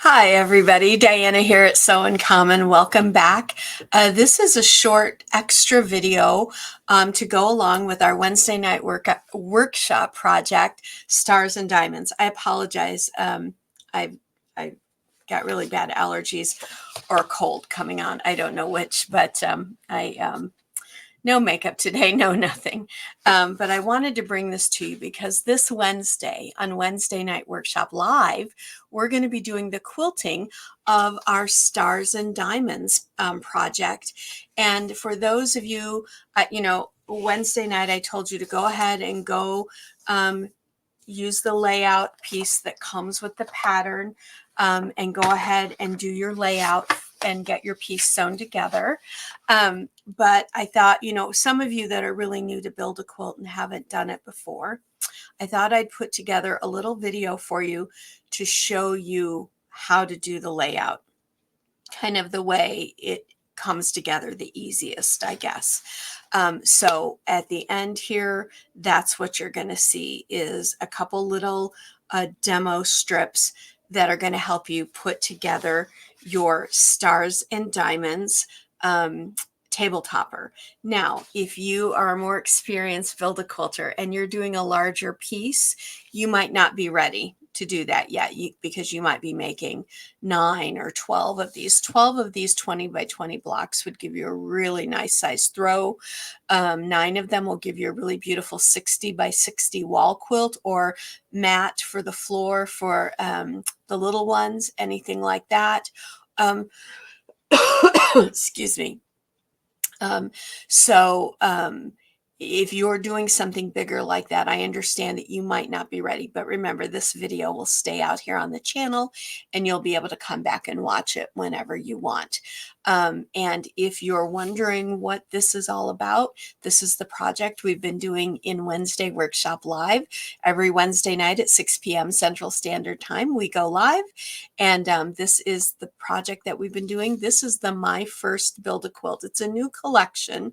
Hi, everybody. Diana here at Sew in Common. Welcome back. This is a short extra video to go along with our Wednesday night workshop project, Stars and Diamonds. I apologize. I got really bad allergies or a cold coming on. I don't know which, but no makeup today, no nothing. But I wanted to bring this to you because this Wednesday, on Wednesday Night Workshop Live, we're going to be doing the quilting of our Stars and Diamonds project. And for those of you, Wednesday night, I told you to go ahead and go use the layout piece that comes with the pattern and go ahead and do your layout and get your piece sewn together. But I thought, some of you that are really new to Build a Quilt and haven't done it before, I thought I'd put together a little video for you to show you how to do the layout, kind of the way it comes together the easiest, I guess. So at the end here, that's what you're going to see is a couple little demo strips that are going to help you put together your Stars and Diamonds table topper. Now, if you are a more experienced Build a Quilter and you're doing a larger piece, you might not be ready to do that yet because you might be making 9 or 12 of these. 12 of these 20 by 20 blocks would give you a really nice size throw. 9 of them will give you a really beautiful 60 by 60 wall quilt or mat for the floor for the little ones, anything like that. Excuse me. If you're doing something bigger like that, I understand that you might not be ready, but remember this video will stay out here on the channel and you'll be able to come back and watch it whenever you want. And if you're wondering what this is all about, this is the project we've been doing in Wednesday Workshop Live. Every Wednesday night at 6 p.m. Central Standard Time, we go live. And this is the project that we've been doing. This is the My First Build a Quilt. It's a new collection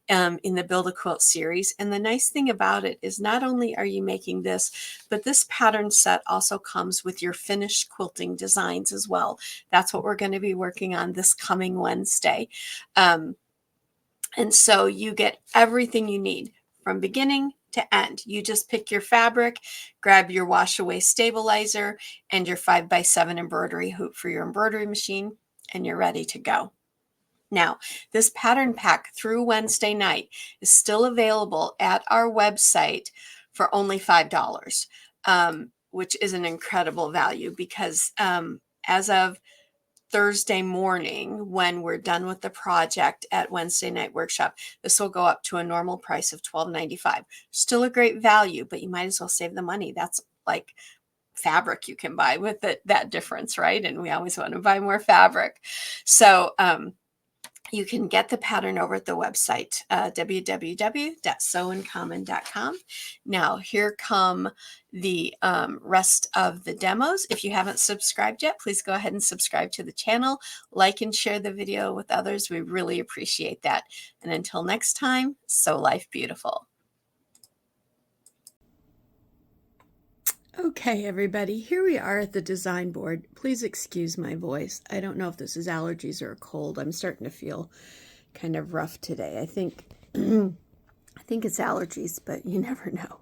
in the Build a Quilt series. And the nice thing about it is not only are you making this, but this pattern set also comes with your finished quilting designs as well. That's what we're going to be working on this coming Wednesday. And so you get everything you need from beginning to end. You just pick your fabric, grab your wash away stabilizer and your 5x7 embroidery hoop for your embroidery machine, and you're ready to go. Now, this pattern pack through Wednesday night is still available at our website for only $5, which is an incredible value because as of Thursday morning, when we're done with the project at Wednesday Night Workshop, this will go up to a normal price of $12.95. Still a great value, but you might as well save the money. That's like fabric you can buy with it, that difference, right? And we always want to buy more fabric. So, you can get the pattern over at the website, www.sewincommon.com. Now, here come the rest of the demos. If you haven't subscribed yet, please go ahead and subscribe to the channel. Like and share the video with others. We really appreciate that. And until next time, sew life beautiful. Okay, everybody, here we are at the design board. Please excuse my voice. I don't know if this is allergies or a cold. I'm starting to feel kind of rough today. I think it's allergies, but you never know.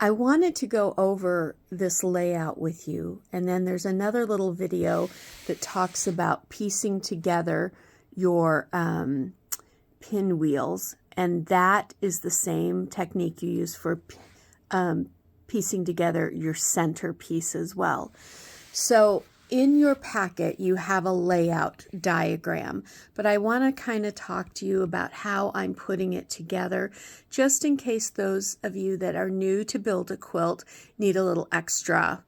I wanted to go over this layout with you, and then there's another little video that talks about piecing together your pinwheels, and that is the same technique you use for piecing together your centerpiece as well. So in your packet, you have a layout diagram, but I want to kind of talk to you about how I'm putting it together, just in case those of you that are new to Build a Quilt need a little extra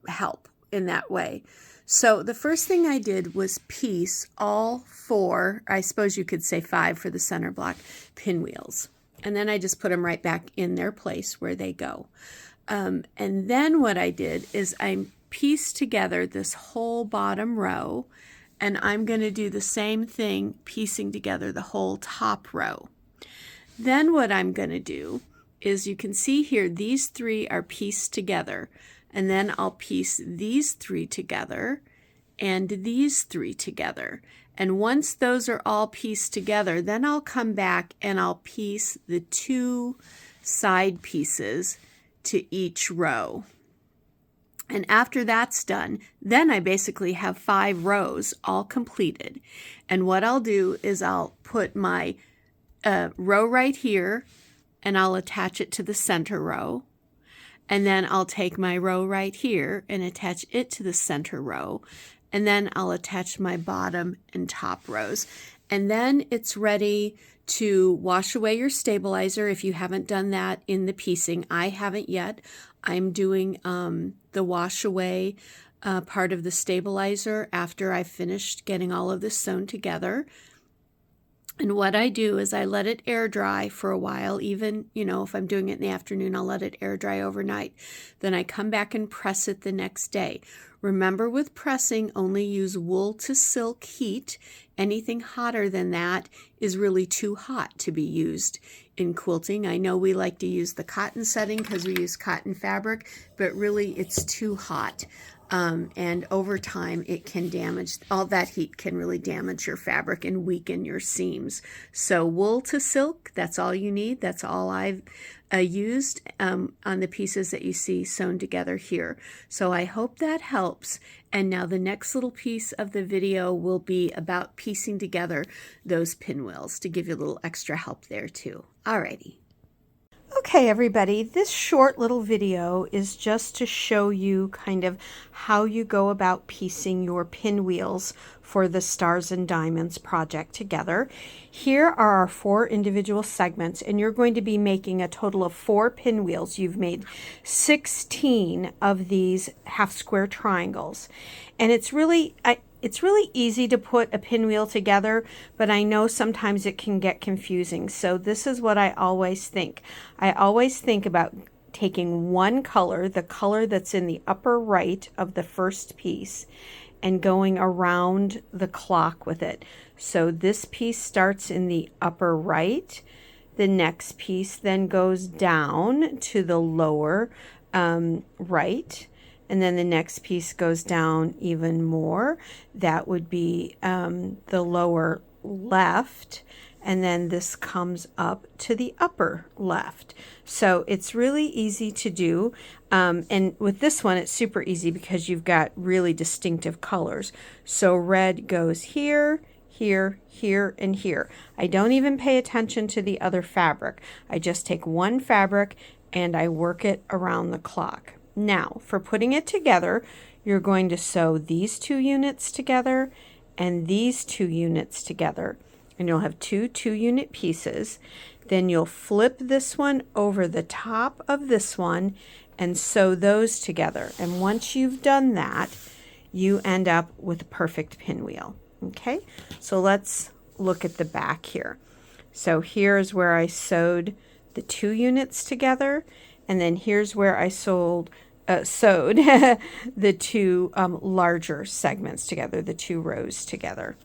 help in that way. So the first thing I did was piece all 4, I suppose you could say 5 for the center block, pinwheels. And then I just put them right back in their place where they go. And then what I did is I pieced together this whole bottom row, and I'm going to do the same thing, piecing together the whole top row. Then what I'm going to do is, you can see here, these 3 are pieced together, and then I'll piece these 3 together, and these 3 together. And once those are all pieced together, then I'll come back and I'll piece the 2 side pieces to each row. And after that's done, then I basically have 5 rows all completed. And what I'll do is I'll put my row right here and I'll attach it to the center row. And then I'll take my row right here and attach it to the center row. And then I'll attach my bottom and top rows. And then it's ready to wash away your stabilizer if you haven't done that in the piecing. I haven't yet. I'm doing the wash away part of the stabilizer after I've finished getting all of this sewn together. And what I do is I let it air dry for a while. Even, if I'm doing it in the afternoon, I'll let it air dry overnight. Then I come back and press it the next day. Remember, with pressing, only use wool to silk heat. Anything hotter than that is really too hot to be used in quilting. I know we like to use the cotton setting because we use cotton fabric, but really it's too hot. And over time, it can damage, all that heat can really damage your fabric and weaken your seams. So wool to silk, that's all you need. That's all I've used on the pieces that you see sewn together here. So I hope that helps. And now the next little piece of the video will be about piecing together those pinwheels to give you a little extra help there too. Alrighty. Okay, everybody, this short little video is just to show you kind of how you go about piecing your pinwheels for the Stars and Diamonds project together. Here are our 4 individual segments, and you're going to be making a total of 4 pinwheels. You've made 16 of these half square triangles, and it's really easy to put a pinwheel together, but I know sometimes it can get confusing. So this is what I always think. I always think about taking one color, the color that's in the upper right of the first piece, and going around the clock with it. So this piece starts in the upper right. The next piece then goes down to the lower right. And then the next piece goes down even more. That would be the lower left. And then this comes up to the upper left. So it's really easy to do. And with this one, it's super easy because you've got really distinctive colors. So red goes here, here, here, and here. I don't even pay attention to the other fabric. I just take one fabric and I work it around the clock. Now, for putting it together, you're going to sew these 2 units together and these 2 units together. And you'll have 2 2-unit pieces. Then you'll flip this one over the top of this one and sew those together. And once you've done that, you end up with a perfect pinwheel. Okay, so let's look at the back here. So here's where I sewed the 2 units together. And then here's where I sewed the 2 larger segments together, the 2 rows together.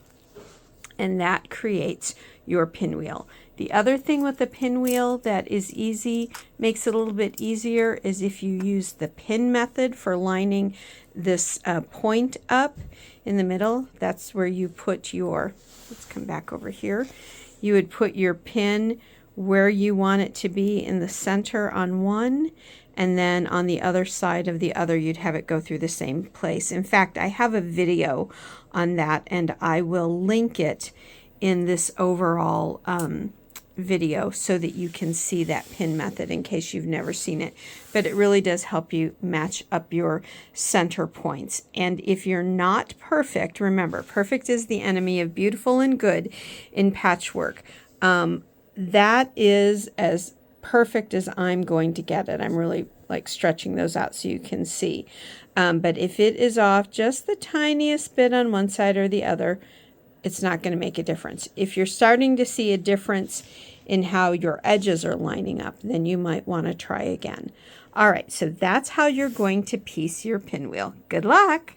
And that creates your pinwheel. The other thing with the pinwheel that is easy, makes it a little bit easier, is if you use the pin method for lining this point up in the middle. That's where you put your, let's come back over here. You would put your pin where you want it to be in the center on one, and then on the other side of the other you'd have it go through the same place. In fact, I have a video on that and I will link it in this overall video so that you can see that pin method in case you've never seen it. But it really does help you match up your center points. And if you're not perfect, remember, perfect is the enemy of beautiful and good in patchwork. That is as perfect as I'm going to get it. I'm really like stretching those out so you can see. But if it is off just the tiniest bit on one side or the other, it's not going to make a difference. If you're starting to see a difference in how your edges are lining up, then you might want to try again. All right, so that's how you're going to piece your pinwheel. Good luck.